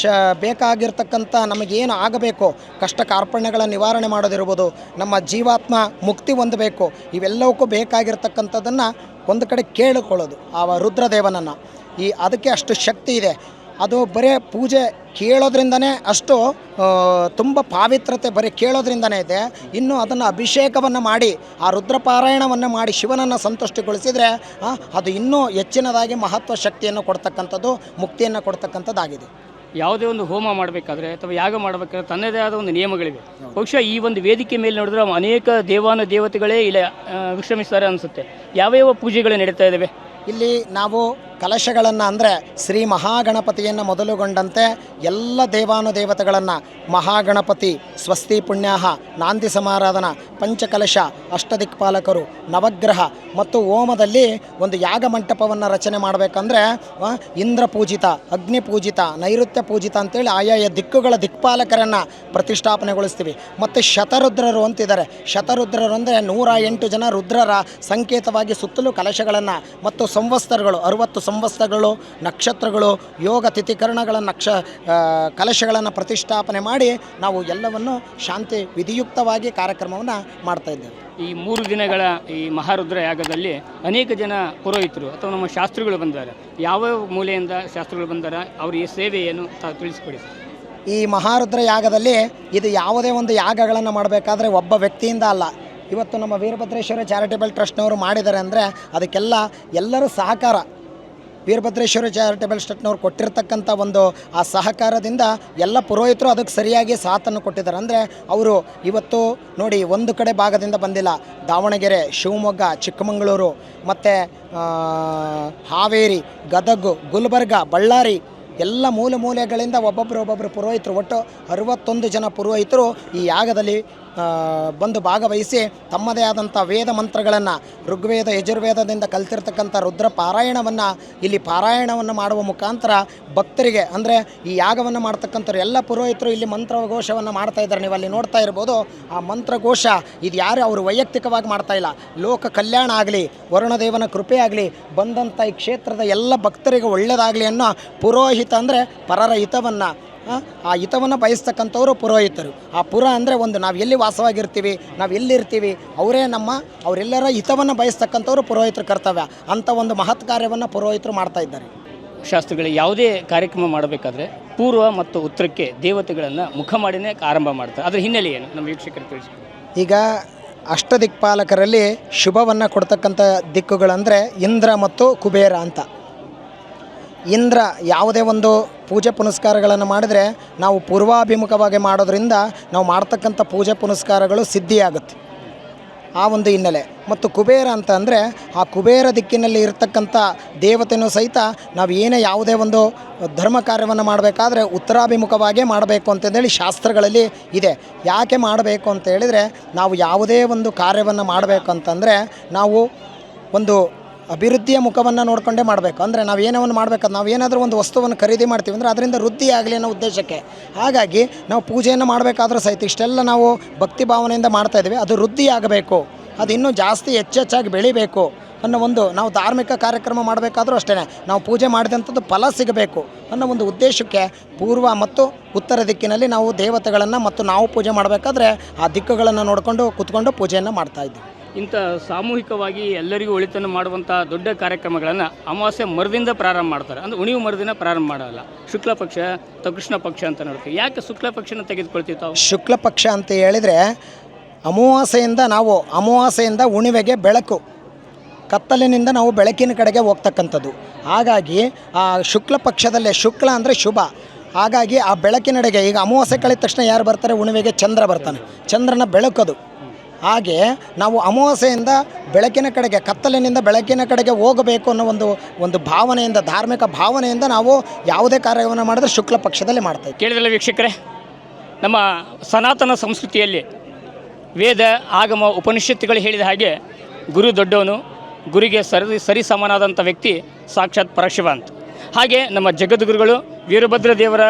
ಬೇಕಾಗಿರ್ತಕ್ಕಂಥ ನಮಗೇನು ಆಗಬೇಕು ಕಷ್ಟ ಕಾರ್ಪಣ್ಯಗಳ ನಿವಾರಣೆ ಮಾಡೋದಿರ್ಬೋದು, ನಮ್ಮ ಜೀವಾತ್ಮ ಮುಕ್ತಿ ಹೊಂದಬೇಕು, ಇವೆಲ್ಲವಕ್ಕೂ ಬೇಕಾಗಿರ್ತಕ್ಕಂಥದ್ದನ್ನು ಒಂದು ಕಡೆ ಕೇಳಿಕೊಳ್ಳೋದು ಆ ರುದ್ರದೇವನನ್ನು. ಅದಕ್ಕೆ ಅಷ್ಟು ಶಕ್ತಿ ಇದೆ. ಅದು ಬರೀ ಪೂಜೆ ಕೇಳೋದ್ರಿಂದನೇ ಅಷ್ಟು ತುಂಬ ಪಾವಿತ್ರತೆ ಬರೀ ಕೇಳೋದ್ರಿಂದನೇ ಇದೆ. ಇನ್ನು ಅದನ್ನು ಅಭಿಷೇಕವನ್ನು ಮಾಡಿ ಆ ರುದ್ರಪಾರಾಯಣವನ್ನು ಮಾಡಿ ಶಿವನನ್ನು ಸಂತುಷ್ಟಿಗೊಳಿಸಿದರೆ ಅದು ಇನ್ನೂ ಹೆಚ್ಚಿನದಾಗಿ ಮಹತ್ವ ಶಕ್ತಿಯನ್ನು ಕೊಡ್ತಕ್ಕಂಥದ್ದು, ಮುಕ್ತಿಯನ್ನು ಕೊಡ್ತಕ್ಕಂಥದ್ದಾಗಿದೆ. ಯಾವುದೇ ಒಂದು ಹೋಮ ಮಾಡಬೇಕಾದ್ರೆ ಅಥವಾ ಯಾಗ ಮಾಡಬೇಕಾದ್ರೆ ತನ್ನದೇ ಆದ ಒಂದು ನಿಯಮಗಳಿವೆ. ಬಹುಶಃ ಈ ಒಂದು ವೇದಿಕೆ ಮೇಲೆ ನೋಡಿದ್ರೆ ಅನೇಕ ದೇವತೆಗಳೇ ಇಲ್ಲ ವಿಶ್ರಮಿಸ್ತಾರೆ ಅನಿಸುತ್ತೆ. ಯಾವ್ಯಾವ ಪೂಜೆಗಳು ನಡೀತಾ ಇದ್ದಾವೆ ಇಲ್ಲಿ? ನಾವು ಕಲಶಗಳನ್ನು ಅಂದರೆ ಶ್ರೀ ಮಹಾಗಣಪತಿಯನ್ನು ಮೊದಲುಗೊಂಡಂತೆ ಎಲ್ಲ ದೇವಾನುದೇವತೆಗಳನ್ನು ಮಹಾಗಣಪತಿ, ಸ್ವಸ್ತಿ ಪುಣ್ಯಾಹ, ನಾಂದಿ ಸಮಾರಾಧನಾ, ಪಂಚಕಲಶ, ಅಷ್ಟದಿಕ್ಪಾಲಕರು, ನವಗ್ರಹ ಮತ್ತು ಹೋಮದಲ್ಲಿ ಒಂದು ಯಾಗ ಮಂಟಪವನ್ನು ರಚನೆ ಮಾಡಬೇಕಂದ್ರೆ ಇಂದ್ರ ಪೂಜಿತ, ಅಗ್ನಿ ಪೂಜಿತ, ನೈಋತ್ಯ ಪೂಜಿತ ಅಂತೇಳಿ ಆಯಾಯ ದಿಕ್ಕುಗಳ ದಿಕ್ಪಾಲಕರನ್ನು ಪ್ರತಿಷ್ಠಾಪನೆಗೊಳಿಸ್ತೀವಿ. ಮತ್ತು ಶತರುದ್ರರು ಅಂತಿದ್ದಾರೆ. ಶತರುದ್ರರು ಅಂದರೆ 108 ಜನ ರುದ್ರರ ಸಂಕೇತವಾಗಿ ಸುತ್ತಲೂ ಕಲಶಗಳನ್ನು ಮತ್ತು ಸಂವತ್ಸರಗಳು 60 ಸಂವತ್ಸರಗಳು, ನಕ್ಷತ್ರಗಳು, ಯೋಗ ತಿಥಿಕರಣಗಳ ಕಲಶಗಳನ್ನು ಪ್ರತಿಷ್ಠಾಪನೆ ಮಾಡಿ ನಾವು ಎಲ್ಲವನ್ನು ಶಾಂತಿ ವಿಧಿಯುಕ್ತವಾಗಿ ಕಾರ್ಯಕ್ರಮವನ್ನು ಮಾಡ್ತಾ ಇದ್ದೇವೆ. ಈ 3 ದಿನಗಳ ಈ ಮಹಾರುದ್ರ ಯಾಗದಲ್ಲಿ ಅನೇಕ ಜನ ಪುರೋಹಿತರು ಅಥವಾ ನಮ್ಮ ಶಾಸ್ತ್ರಿಗಳು ಬಂದಾರೆ. ಯಾವ ಮೂಲೆಯಿಂದ ಶಾಸ್ತ್ರಿಗಳು ಬಂದಾರ, ಅವರ ಸೇವೆ ಏನು ತಿಳಿಸ್ಕೊಡಿ. ಈ ಮಹಾರುದ್ರ ಯಾಗದಲ್ಲಿ ಇದು ಯಾವುದೇ ಒಂದು ಯಾಗಗಳನ್ನು ಮಾಡಬೇಕಾದ್ರೆ ಒಬ್ಬ ವ್ಯಕ್ತಿಯಿಂದ ಅಲ್ಲ. ಇವತ್ತು ನಮ್ಮ ವೀರಭದ್ರೇಶ್ವರ ಚಾರಿಟೇಬಲ್ ಟ್ರಸ್ಟ್ನವರು ಮಾಡಿದ್ದಾರೆ ಅಂದರೆ ಅದಕ್ಕೆಲ್ಲ ಎಲ್ಲರೂ ಸಹಕಾರ, ವೀರಭದ್ರೇಶ್ವರ ಚಾರಿಟೇಬಲ್ ಟ್ರಸ್ಟ್ನವ್ರು ಕೊಟ್ಟಿರ್ತಕ್ಕಂಥ ಒಂದು ಆ ಸಹಕಾರದಿಂದ ಎಲ್ಲ ಪುರೋಹಿತರು ಅದಕ್ಕೆ ಸರಿಯಾಗಿ ಸಾಥನ್ನು ಕೊಟ್ಟಿದ್ದಾರೆ. ಅಂದರೆ ಅವರು ಇವತ್ತು ನೋಡಿ ಒಂದು ಕಡೆ ಭಾಗದಿಂದ ಬಂದಿಲ್ಲ. ದಾವಣಗೆರೆ, ಶಿವಮೊಗ್ಗ, ಚಿಕ್ಕಮಗಳೂರು ಮತ್ತು ಹಾವೇರಿ, ಗದಗ, ಗುಲ್ಬರ್ಗ, ಬಳ್ಳಾರಿ ಎಲ್ಲ ಮೂಲೆಗಳಿಂದ ಒಬ್ಬೊಬ್ಬರು ಪುರೋಹಿತರು, ಒಟ್ಟು 61 ಜನ ಪುರೋಹಿತರು ಈ ಯಾಗದಲ್ಲಿ ಬಂದು ಭಾಗವಹಿಸಿ ತಮ್ಮದೇ ಆದಂಥ ವೇದ ಮಂತ್ರಗಳನ್ನು, ಋಗ್ವೇದ ಯಜುರ್ವೇದದಿಂದ ಕಲ್ತಿರ್ತಕ್ಕಂಥ ರುದ್ರ ಪಾರಾಯಣವನ್ನು ಇಲ್ಲಿ ಪಾರಾಯಣವನ್ನು ಮಾಡುವ ಮುಖಾಂತರ ಭಕ್ತರಿಗೆ, ಅಂದರೆ ಈ ಯಾಗವನ್ನು ಮಾಡ್ತಕ್ಕಂಥವ್ರು ಎಲ್ಲ ಪುರೋಹಿತರು ಇಲ್ಲಿ ಮಂತ್ರಘೋಷವನ್ನು ಮಾಡ್ತಾ ಇದ್ದಾರೆ. ನೀವು ಅಲ್ಲಿ ನೋಡ್ತಾ ಇರ್ಬೋದು. ಆ ಮಂತ್ರಘೋಷ ಇದು ಯಾರು ಅವರು ವೈಯಕ್ತಿಕವಾಗಿ ಮಾಡ್ತಾ ಇಲ್ಲ. ಲೋಕ ಕಲ್ಯಾಣ ಆಗಲಿ, ವರುಣದೇವನ ಕೃಪೆ ಆಗಲಿ, ಬಂದಂಥ ಈ ಕ್ಷೇತ್ರದ ಎಲ್ಲ ಭಕ್ತರಿಗೆ ಒಳ್ಳೆಯದಾಗಲಿ ಅನ್ನೋ ಪುರೋಹಿತ ಅಂದರೆ ಪರರ ಹಿತವನ್ನು, ಆ ಹಿತವನ್ನು ಬಯಸ್ತಕ್ಕಂಥವ್ರು ಪುರೋಹಿತರು. ಆ ಪುರ ಅಂದರೆ ಒಂದು ನಾವು ಎಲ್ಲಿ ವಾಸವಾಗಿರ್ತೀವಿ, ನಾವು ಎಲ್ಲಿರ್ತೀವಿ, ಅವರೆಲ್ಲರ ಹಿತವನ್ನು ಬಯಸ್ತಕ್ಕಂಥವ್ರು ಪುರೋಹಿತರ ಕರ್ತವ್ಯ. ಅಂಥ ಒಂದು ಮಹತ್ ಕಾರ್ಯವನ್ನು ಪುರೋಹಿತರು ಮಾಡ್ತಾ ಇದ್ದಾರೆ. ಶಾಸ್ತ್ರಿಗಳಿಗೆ ಯಾವುದೇ ಕಾರ್ಯಕ್ರಮ ಮಾಡಬೇಕಾದ್ರೆ ಪೂರ್ವ ಮತ್ತು ಉತ್ತರಕ್ಕೆ ದೇವತೆಗಳನ್ನು ಮುಖ ಮಾಡಿನೇ ಆರಂಭ ಮಾಡ್ತಾರೆ. ಅದರ ಹಿನ್ನೆಲೆ ಏನು ನಮ್ಮ ವೀಕ್ಷಕರು ತಿಳಿಸಿ. ಈಗ ಅಷ್ಟದಿಕ್ಪಾಲಕರಲ್ಲಿ ಶುಭವನ್ನು ಕೊಡ್ತಕ್ಕಂಥ ದಿಕ್ಕುಗಳಂದರೆ ಇಂದ್ರ ಮತ್ತು ಕುಬೇರ ಅಂತ. ಇಂದ್ರ ಯಾವುದೇ ಒಂದು ಪೂಜೆ ಪುನಸ್ಕಾರಗಳನ್ನು ಮಾಡಿದರೆ ನಾವು ಪೂರ್ವಾಭಿಮುಖವಾಗಿ ಮಾಡೋದ್ರಿಂದ ನಾವು ಮಾಡ್ತಕ್ಕಂಥ ಪೂಜೆ ಪುನಸ್ಕಾರಗಳು ಸಿದ್ಧಿಯಾಗುತ್ತೆ. ಆ ಒಂದು ಹಿನ್ನೆಲೆ. ಮತ್ತು ಕುಬೇರ ಅಂತ ಅಂದರೆ ಆ ಕುಬೇರ ದಿಕ್ಕಿನಲ್ಲಿ ಇರತಕ್ಕಂಥ ದೇವತೆಯೂ ಸಹಿತ ನಾವು ಯಾವುದೇ ಒಂದು ಧರ್ಮ ಕಾರ್ಯವನ್ನು ಮಾಡಬೇಕಾದ್ರೆ ಉತ್ತರಾಭಿಮುಖವಾಗೇ ಮಾಡಬೇಕು ಅಂತಂದೇಳಿ ಶಾಸ್ತ್ರಗಳಲ್ಲಿ ಇದೆ. ಯಾಕೆ ಮಾಡಬೇಕು ಅಂತ ಹೇಳಿದರೆ, ನಾವು ಯಾವುದೇ ಒಂದು ಕಾರ್ಯವನ್ನು ಮಾಡಬೇಕು ಅಂತಂದರೆ ನಾವು ಒಂದು ಅಭಿವೃದ್ಧಿಯ ಮುಖವನ್ನು ನೋಡಿಕೊಂಡೇ ಮಾಡಬೇಕು. ಅಂದರೆ ನಾವು ಏನವನ್ನು ಮಾಡಬೇಕಾದ್ರೆ ನಾವು ಏನಾದರೂ ಒಂದು ವಸ್ತುವನ್ನು ಖರೀದಿ ಮಾಡ್ತೀವಿ ಅಂದರೆ ಅದರಿಂದ ವೃದ್ಧಿ ಆಗಲಿ ಅನ್ನೋ ಉದ್ದೇಶಕ್ಕೆ. ಹಾಗಾಗಿ ನಾವು ಪೂಜೆಯನ್ನು ಮಾಡಬೇಕಾದ್ರೂ ಸಹಿತ ಇಷ್ಟೆಲ್ಲ ನಾವು ಭಕ್ತಿ ಭಾವನೆಯಿಂದ ಮಾಡ್ತಾಯಿದ್ದೀವಿ, ಅದು ವೃದ್ಧಿ ಆಗಬೇಕು, ಅದು ಇನ್ನೂ ಜಾಸ್ತಿ ಹೆಚ್ಚಾಗಿ ಬೆಳಿಬೇಕು ಅನ್ನೋ ಒಂದು, ನಾವು ಧಾರ್ಮಿಕ ಕಾರ್ಯಕ್ರಮ ಮಾಡಬೇಕಾದ್ರೂ ಅಷ್ಟೇ ನಾವು ಪೂಜೆ ಮಾಡಿದಂಥದ್ದು ಫಲ ಸಿಗಬೇಕು ಅನ್ನೋ ಒಂದು ಉದ್ದೇಶಕ್ಕೆ ಪೂರ್ವ ಮತ್ತು ಉತ್ತರ ದಿಕ್ಕಿನಲ್ಲಿ ನಾವು ದೇವತೆಗಳನ್ನು ಮತ್ತು ನಾವು ಪೂಜೆ ಮಾಡಬೇಕಾದ್ರೆ ಆ ದಿಕ್ಕುಗಳನ್ನು ನೋಡಿಕೊಂಡು ಕೂತ್ಕೊಂಡು ಪೂಜೆಯನ್ನು ಮಾಡ್ತಾಯಿದ್ದೀವಿ. ಇಂಥ ಸಾಮೂಹಿಕವಾಗಿ ಎಲ್ಲರಿಗೂ ಒಳಿತನ್ನು ಮಾಡುವಂಥ ದೊಡ್ಡ ಕಾರ್ಯಕ್ರಮಗಳನ್ನು ಅಮಾವಾಸ್ಯೆ ಮರದಿಂದ ಪ್ರಾರಂಭ ಮಾಡ್ತಾರೆ. ಅಂದರೆ ಉಣಿವು ಮರದಿನ ಪ್ರಾರಂಭ ಮಾಡೋಲ್ಲ. ಶುಕ್ಲ ಪಕ್ಷ ಅಥವಾ ಕೃಷ್ಣ ಪಕ್ಷ ಅಂತ ನೋಡ್ತೀವಿ. ಯಾಕೆ ಶುಕ್ಲ ಪಕ್ಷನ ತೆಗೆದುಕೊಳ್ತೀವಿ ತಾವು? ಶುಕ್ಲ ಪಕ್ಷ ಅಂತ ಹೇಳಿದರೆ ಅಮಾವಾಸ್ಯೆಯಿಂದ ಉಣಿವೆಗೆ ಬೆಳಕು, ಕತ್ತಲಿನಿಂದ ನಾವು ಬೆಳಕಿನ ಕಡೆಗೆ ಹೋಗ್ತಕ್ಕಂಥದ್ದು. ಹಾಗಾಗಿ ಆ ಶುಕ್ಲ ಪಕ್ಷದಲ್ಲೇ, ಶುಕ್ಲ ಅಂದರೆ ಶುಭ, ಹಾಗಾಗಿ ಆ ಬೆಳಕಿನಡೆಗೆ ಈಗ ಅಮಾವಾಸ್ಯೆ ಕಳೆದ ತಕ್ಷಣ ಯಾರು ಬರ್ತಾರೆ? ಉಣಿವೆಗೆ ಚಂದ್ರ ಬರ್ತಾನೆ, ಚಂದ್ರನ ಬೆಳಕದು. ಹಾಗೆ ನಾವು ಅಮಾವಾಸ್ಯೆಯಿಂದ ಬೆಳಕಿನ ಕಡೆಗೆ, ಕತ್ತಲಿನಿಂದ ಬೆಳಕಿನ ಕಡೆಗೆ ಹೋಗಬೇಕು ಅನ್ನೋ ಒಂದು ಭಾವನೆಯಿಂದ, ಧಾರ್ಮಿಕ ಭಾವನೆಯಿಂದ ನಾವು ಯಾವುದೇ ಕಾರ್ಯವನ್ನು ಮಾಡಿದ್ರೆ ಶುಕ್ಲ ಪಕ್ಷದಲ್ಲಿ ಮಾಡ್ತಾಯಿದ್ದೀವಿ. ಕೇಳಿದ್ರಲ್ಲ ವೀಕ್ಷಕರೇ, ನಮ್ಮ ಸನಾತನ ಸಂಸ್ಕೃತಿಯಲ್ಲಿ ವೇದ ಆಗಮ ಉಪನಿಷತ್ತುಗಳು ಹೇಳಿದ ಹಾಗೆ ಗುರು ದೊಡ್ಡವನು, ಗುರಿಗೆ ಸರಿ ಸಮಾನಾದಂಥ ವ್ಯಕ್ತಿ ಸಾಕ್ಷಾತ್ ಪರಶಿವ ಅಂತ. ಹಾಗೆ ನಮ್ಮ ಜಗದ್ಗುರುಗಳು ವೀರಭದ್ರ ದೇವರ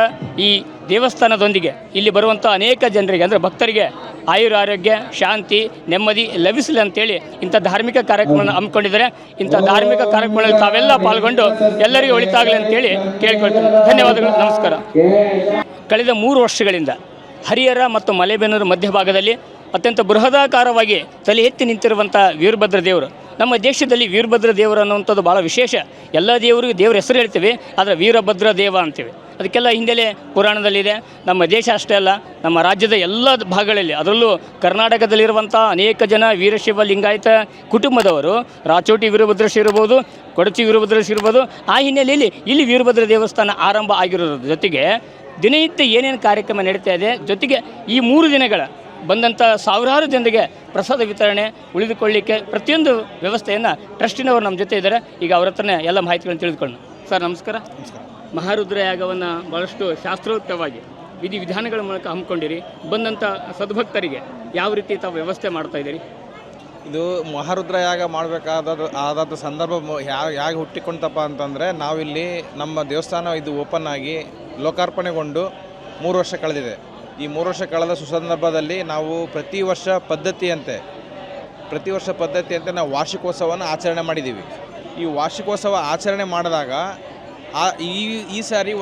ಈ ದೇವಸ್ಥಾನದೊಂದಿಗೆ ಇಲ್ಲಿ ಬರುವಂಥ ಅನೇಕ ಜನರಿಗೆ, ಅಂದರೆ ಭಕ್ತರಿಗೆ ಆಯುರಾರೋಗ್ಯ, ಶಾಂತಿ, ನೆಮ್ಮದಿ ಲಭಿಸಲಿ ಅಂತೇಳಿ ಇಂಥ ಧಾರ್ಮಿಕ ಕಾರ್ಯಕ್ರಮವನ್ನು ಹಮ್ಮಿಕೊಂಡಿದ್ದಾರೆ. ಇಂಥ ಧಾರ್ಮಿಕ ಕಾರ್ಯಕ್ರಮಗಳಲ್ಲಿ ತಾವೆಲ್ಲ ಪಾಲ್ಗೊಂಡು ಎಲ್ಲರಿಗೂ ಒಳಿತಾಗಲಿ ಅಂತೇಳಿ ಕೇಳ್ಕೊಳ್ತೀನಿ. ಧನ್ಯವಾದಗಳು, ನಮಸ್ಕಾರ. ಕಳೆದ 3 ವರ್ಷಗಳಿಂದ ಹರಿಹರ ಮತ್ತು ಮಲೆಬೆನ್ನೂರು ಮಧ್ಯಭಾಗದಲ್ಲಿ ಅತ್ಯಂತ ಬೃಹದಾಕಾರವಾಗಿ ತಲೆ ಎತ್ತಿ ನಿಂತಿರುವಂಥ ವೀರಭದ್ರ ದೇವರು. ನಮ್ಮ ದೇಶದಲ್ಲಿ ವೀರಭದ್ರ ದೇವರು ಅನ್ನುವಂಥದ್ದು ಭಾಳ ವಿಶೇಷ. ಎಲ್ಲ ದೇವರಿಗೂ ದೇವರ ಹೆಸರು ಹೇಳ್ತೀವಿ, ಆದರೆ ವೀರಭದ್ರ ದೇವ ಅಂತೀವಿ. ಅದಕ್ಕೆಲ್ಲ ಹಿನ್ನೆಲೆ ಪುರಾಣದಲ್ಲಿದೆ. ನಮ್ಮ ದೇಶ ಅಷ್ಟೇ ಅಲ್ಲ, ನಮ್ಮ ರಾಜ್ಯದ ಎಲ್ಲ ಭಾಗಗಳಲ್ಲಿ, ಅದರಲ್ಲೂ ಕರ್ನಾಟಕದಲ್ಲಿರುವಂಥ ಅನೇಕ ಜನ ವೀರಶೈವ ಲಿಂಗಾಯತ ಕುಟುಂಬದವರು, ರಾಚೋಟಿ ವೀರಭದ್ರೇಶ್ವರ ಇರ್ಬೋದು, ಕೊಡಚಿ ವೀರಭದ್ರೇಶ್ವರ ಇರ್ಬೋದು, ಆ ಹಿನ್ನೆಲೆಯಲ್ಲಿ ಇಲ್ಲಿ ವೀರಭದ್ರ ದೇವಸ್ಥಾನ ಆರಂಭ ಆಗಿರೋದ್ರ ಜೊತೆಗೆ ದಿನನಿತ್ಯ ಏನೇನು ಕಾರ್ಯಕ್ರಮ ನಡೀತಾ ಇದೆ, ಜೊತೆಗೆ ಈ 3 ದಿನಗಳ ಬಂದಂಥ ಸಾವಿರಾರು ಜನರಿಗೆ ಪ್ರಸಾದ ವಿತರಣೆ, ಉಳಿದುಕೊಳ್ಳಿಕ್ಕೆ ಪ್ರತಿಯೊಂದು ವ್ಯವಸ್ಥೆಯನ್ನು ಟ್ರಸ್ಟಿನವರು ನಮ್ಮ ಜೊತೆ ಇದ್ದಾರೆ. ಈಗ ಅವ್ರ ಹತ್ರನೇ ಎಲ್ಲ ಮಾಹಿತಿಗಳನ್ನು ತಿಳಿದುಕೊಳ್ಳೋಣ. ಸರ್ ನಮಸ್ಕಾರ. ಮಹಾರುದ್ರ ಯಾಗವನ್ನು ಭಾಳಷ್ಟು ಶಾಸ್ತ್ರೋಕ್ತವಾಗಿ ವಿಧಿವಿಧಾನಗಳ ಮೂಲಕ ಹಮ್ಮಿಕೊಂಡಿರಿ. ಬಂದಂಥ ಸದ್ಭಕ್ತರಿಗೆ ಯಾವ ರೀತಿ ತಾವು ವ್ಯವಸ್ಥೆ ಮಾಡ್ತಾಯಿದ್ದೀರಿ? ಇದು ಮಹಾರುದ್ರ ಯಾಗ ಮಾಡಬೇಕಾದ ಸಂದರ್ಭ ಯಾಗ ಹುಟ್ಟಿಕೊಂತಪ್ಪ ಅಂತಂದರೆ, ನಾವಿಲ್ಲಿ ನಮ್ಮ ದೇವಸ್ಥಾನ ಇದು ಓಪನ್ ಆಗಿ ಲೋಕಾರ್ಪಣೆಗೊಂಡು 3 ವರ್ಷ ಕಳೆದಿದೆ. ಈ 3 ವರ್ಷ ಕಳೆದ ಸುಸಂದರ್ಭದಲ್ಲಿ ನಾವು ಪ್ರತಿ ವರ್ಷ ಪದ್ಧತಿಯಂತೆ ನಾವು ವಾರ್ಷಿಕೋತ್ಸವವನ್ನು ಆಚರಣೆ ಮಾಡಿದ್ದೀವಿ. ಈ ವಾರ್ಷಿಕೋತ್ಸವ ಆಚರಣೆ ಮಾಡಿದಾಗ ಈ ಸಾರಿ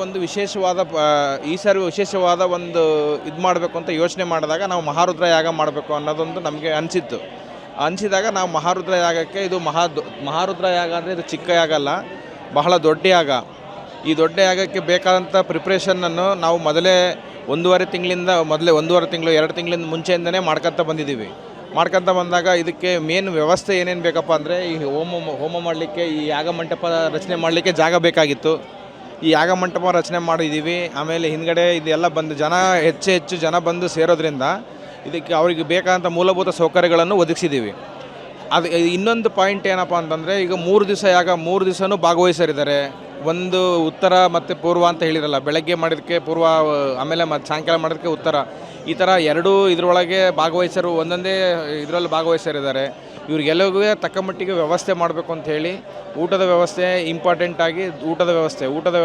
ವಿಶೇಷವಾದ ಒಂದು ಇದು ಮಾಡಬೇಕು ಅಂತ ಯೋಚನೆ ಮಾಡಿದಾಗ ನಾವು ಮಹಾರುದ್ರ ಯಾಗ ಮಾಡಬೇಕು ಅನ್ನೋದೊಂದು ನಮಗೆ ಅನಿಸಿದಾಗ ನಾವು ಮಹಾರುದ್ರ ಯಾಗಕ್ಕೆ, ಇದು ಮಹಾರುದ್ರ ಯಾಗ ಅಂದರೆ ಇದು ಚಿಕ್ಕ ಯಾಗ ಅಲ್ಲ, ಬಹಳ ದೊಡ್ಡ ಯಾಗ. ಈ ದೊಡ್ಡ ಯಾಗಕ್ಕೆ ಬೇಕಾದಂಥ ಪ್ರಿಪ್ರೇಷನನ್ನು ನಾವು ಮೊದಲೇ 1.5 ತಿಂಗಳಿಂದ 2 ತಿಂಗಳಿಂದ ಮುಂಚೆಯಿಂದನೇ ಮಾಡ್ಕೊತ ಬಂದಾಗ ಇದಕ್ಕೆ ಮೇನ್ ವ್ಯವಸ್ಥೆ ಏನೇನು ಬೇಕಪ್ಪ ಅಂದರೆ, ಈ ಹೋಮ ಮಾಡಲಿಕ್ಕೆ, ಈ ಯಾಗ ಮಂಟಪ ರಚನೆ ಮಾಡಲಿಕ್ಕೆ ಜಾಗ ಬೇಕಾಗಿತ್ತು. ಈ ಯಾಗ ಮಂಟಪ ರಚನೆ ಮಾಡಿದ್ದೀವಿ. ಆಮೇಲೆ ಹಿಂದ್ಗಡೆ ಇದೆಲ್ಲ ಬಂದು ಹೆಚ್ಚು ಜನ ಬಂದು ಸೇರೋದ್ರಿಂದ ಇದಕ್ಕೆ ಅವರಿಗೆ ಬೇಕಾದಂಥ ಮೂಲಭೂತ ಸೌಕರ್ಯಗಳನ್ನು ಒದಗಿಸಿದ್ದೀವಿ. ಅದು ಇನ್ನೊಂದು ಪಾಯಿಂಟ್ ಏನಪ್ಪ ಅಂತಂದರೆ, ಈಗ 3 ದಿವಸ ಯಾಗ 3 ದಿವಸನೂ ಭಾಗವಹಿಸರಿದ್ದಾರೆ. ಒಂದು ಉತ್ತರ ಮತ್ತು ಪೂರ್ವ ಅಂತ ಹೇಳಿರಲ್ಲ, ಬೆಳಗ್ಗೆ ಮಾಡಿದ್ದಕ್ಕೆ ಪೂರ್ವ, ಆಮೇಲೆ ಸಾಯಂಕಾಲ ಮಾಡೋದಕ್ಕೆ ಉತ್ತರ, ಈ ಥರ 2 ಇದರೊಳಗೆ ಭಾಗವಹಿಸರು ಒಂದೊಂದೇ ಇದರಲ್ಲಿ ಭಾಗವಹಿಸರಿದ್ದಾರೆ. ಇವ್ರಿಗೆಲ್ಲರಿಗೂ ತಕ್ಕ ಮಟ್ಟಿಗೆ ವ್ಯವಸ್ಥೆ ಮಾಡಬೇಕು ಅಂತ ಹೇಳಿ ಊಟದ ವ್ಯವಸ್ಥೆ ಇಂಪಾರ್ಟೆಂಟ್ ಆಗಿ, ಊಟದ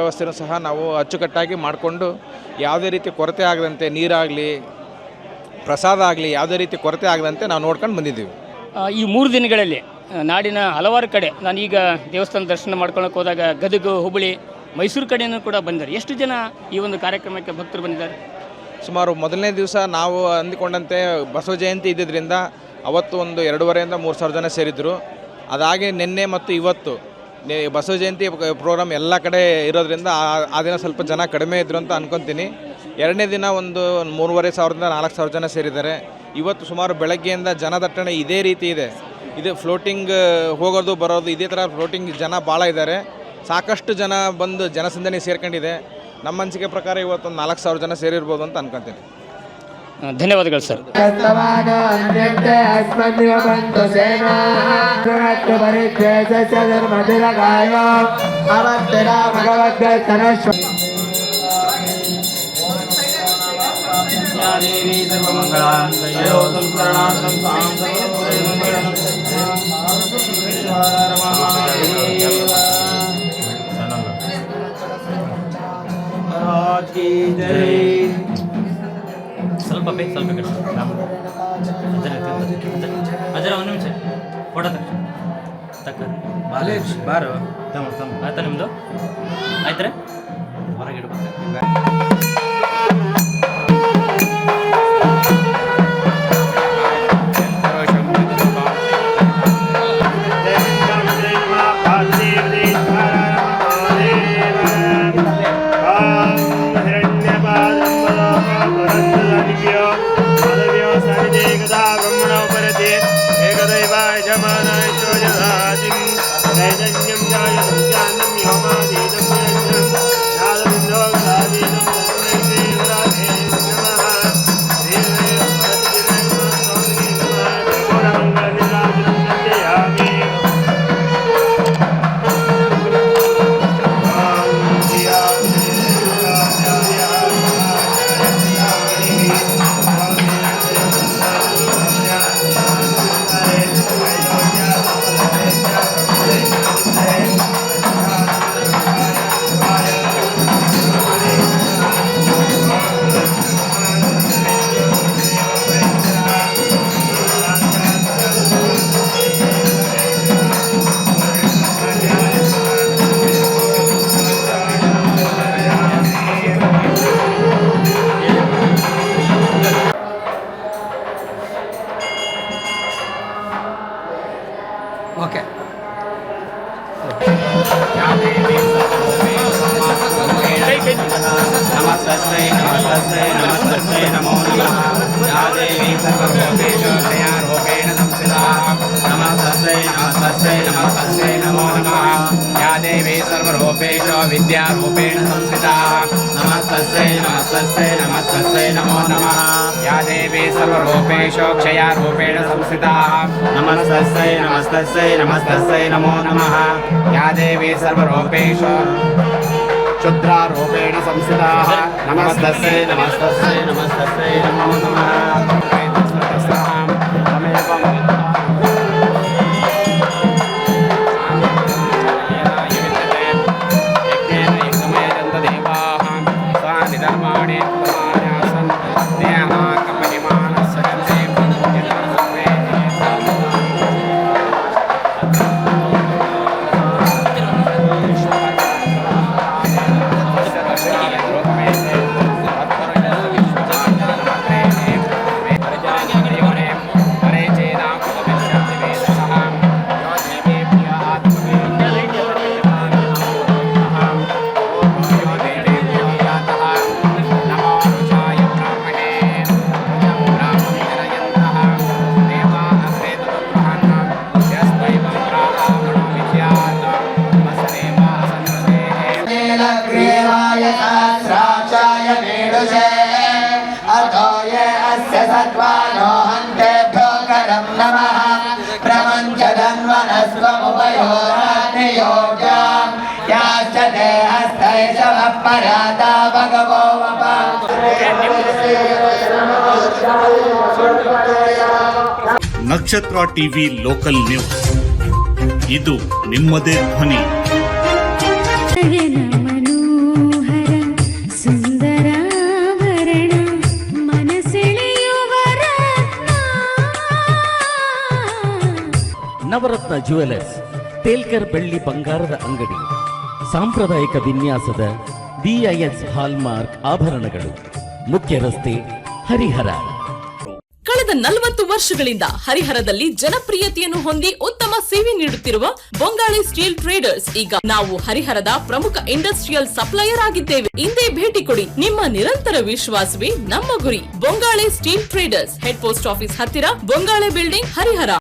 ವ್ಯವಸ್ಥೆನೂ ಸಹ ನಾವು ಅಚ್ಚುಕಟ್ಟಾಗಿ ಮಾಡಿಕೊಂಡು ಯಾವುದೇ ರೀತಿ ಕೊರತೆ ಆಗದಂತೆ, ನೀರಾಗಲಿ ಪ್ರಸಾದ ಆಗಲಿ ಯಾವುದೇ ರೀತಿ ಕೊರತೆ ಆಗದಂತೆ ನಾವು ನೋಡ್ಕೊಂಡು ಬಂದಿದ್ದೀವಿ. ಈ 3 ದಿನಗಳಲ್ಲಿ ನಾಡಿನ ಹಲವಾರು ಕಡೆ, ನಾನೀಗ ದೇವಸ್ಥಾನ ದರ್ಶನ ಮಾಡ್ಕೊಳ್ಳೋಕೆ ಹೋದಾಗ ಗದಗ, ಹುಬ್ಬಳ್ಳಿ, ಮೈಸೂರು ಕಡೆಯೂ ಕೂಡ ಬಂದಿದ್ದಾರೆ. ಎಷ್ಟು ಜನ ಈ ಒಂದು ಕಾರ್ಯಕ್ರಮಕ್ಕೆ ಭಕ್ತರು ಬಂದಿದ್ದಾರೆ? ಸುಮಾರು ಮೊದಲನೇ ದಿವಸ ನಾವು ಅಂದುಕೊಂಡಂತೆ ಬಸವ ಜಯಂತಿ ಇದ್ದಿದ್ದರಿಂದ ಅವತ್ತು ಒಂದು 2,500 3 ಸಾವಿರ ಜನ ಸೇರಿದ್ದರು. ಅದಾಗಿ ನಿನ್ನೆ ಮತ್ತು ಇವತ್ತು ಬಸವ ಜಯಂತಿ ಪ್ರೋಗ್ರಾಮ್ ಎಲ್ಲ ಕಡೆ ಇರೋದ್ರಿಂದ ಆ ದಿನ ಸ್ವಲ್ಪ ಜನ ಕಡಿಮೆ ಇದ್ದರು ಅಂತ ಅಂದ್ಕೊತೀನಿ. 2ನೇ ದಿನ ಒಂದು 3,500ದಿಂದ 4,000 ಜನ ಸೇರಿದ್ದಾರೆ. ಇವತ್ತು ಸುಮಾರು ಬೆಳಗ್ಗೆಯಿಂದ ಜನದಟ್ಟಣೆ ಇದೇ ರೀತಿ ಇದೆ. ಇದು ಫ್ಲೋಟಿಂಗ್ ಹೋಗೋದು ಬರೋದು, ಇದೇ ಥರ ಫ್ಲೋಟಿಂಗ್ ಜನ ಭಾಳ ಇದ್ದಾರೆ. ಸಾಕಷ್ಟು ಜನ ಬಂದು ಜನಸಂದಣಿ ಸೇರ್ಕೊಂಡಿದೆ. ನಮ್ಮ ಅನಿಸಿಕೆ ಪ್ರಕಾರ ಇವತ್ತೊಂದು 4,000 ಜನ ಸೇರಿರ್ಬೋದು ಅಂತ ಅನ್ಕೊತೀನಿ. ಧನ್ಯವಾದಗಳು ಸರ್. ಸ್ವಲ್ಪ ಅದರ ಒಂದು ನಿಮಿಷ ಫೋಟೋ ಬಾರು ಆಯ್ತಾ ನಿಮ್ಮದು? ಆಯ್ತಾರೆ ಹೊರಗಿಡ್ಬೇಕು. ಓಕೆ नमस्तस्यै नमस्तस्यै नमस्तस्यै नमो नमः या देवी सर्वभूतेषु दयारूपेण संस्थिता नमस्तस्यै नमस्तस्यै नमस्तस्यै नमो नमः या देवी सर्वरूपेषु विद्यारूपेण संस्थिता नमस्तस्यै नमस्तस्यै नमस्तस्यै नमो नमः या देवी सर्वरूपेषु क्षयारूपेण संस्थिता नमस्तस्यै नमस्तस्यै नमस्तस्यै नमो नमः या देवी सर्वरूपेषु शुद्रारूपेण संस्थिताः नमस्तस्यै नमस्तस्यै नमस्तस्यै नमो नमः सत्वानो हन्तेभ्यो करं नमः प्रमञ्चदन्वनस्वमुपयोराग्नियोग्यां याश्च ते हस्तैषवपरादा भगवो ನಕ್ಷತ್ರ ಟಿವಿ ಲೋಕಲ್ ನ್ಯೂಸ್, ಇದು ನಿಮ್ಮದೇ ಧ್ವನಿ. ನವರತ್ನ ಜ್ಯುವೆಲರ್ಸ್, ತೇಲ್ಕರ್ ಬೆಳ್ಳಿ ಬಂಗಾರದ ಅಂಗಡಿ, ಸಾಂಪ್ರದಾಯಿಕ ವಿನ್ಯಾಸದ BIS ಹಾಲ್ಮಾರ್ಕ್ ಆಭರಣಗಳು, ಮುಖ್ಯ ರಸ್ತೆ, ಹರಿಹರ. ಕಳೆದ 40 ವರ್ಷಗಳಿಂದ ಹರಿಹರದಲ್ಲಿ ಜನಪ್ರಿಯತೆಯನ್ನು ಹೊಂದಿ ಉತ್ತಮ ಸೇವೆ ನೀಡುತ್ತಿರುವ ಬೊಂಗಾಳಿ ಸ್ಟೀಲ್ ಟ್ರೇಡರ್ಸ್ ಈಗ ನಾವು ಹರಿಹರದ ಪ್ರಮುಖ ಇಂಡಸ್ಟ್ರಿಯಲ್ ಸಪ್ಲೈಯರ್ ಆಗಿದ್ದೇವೆ. ಇಂದೇ ಭೇಟಿ ಕೊಡಿ. ನಿಮ್ಮ ನಿರಂತರ ವಿಶ್ವಾಸವೇ ನಮ್ಮ ಗುರಿ. Bongali steel traders, head post office ಹತ್ತಿರ, ಬೊಂಗಾಳೆ ಬಿಲ್ಡಿಂಗ್, ಹರಿಹರ.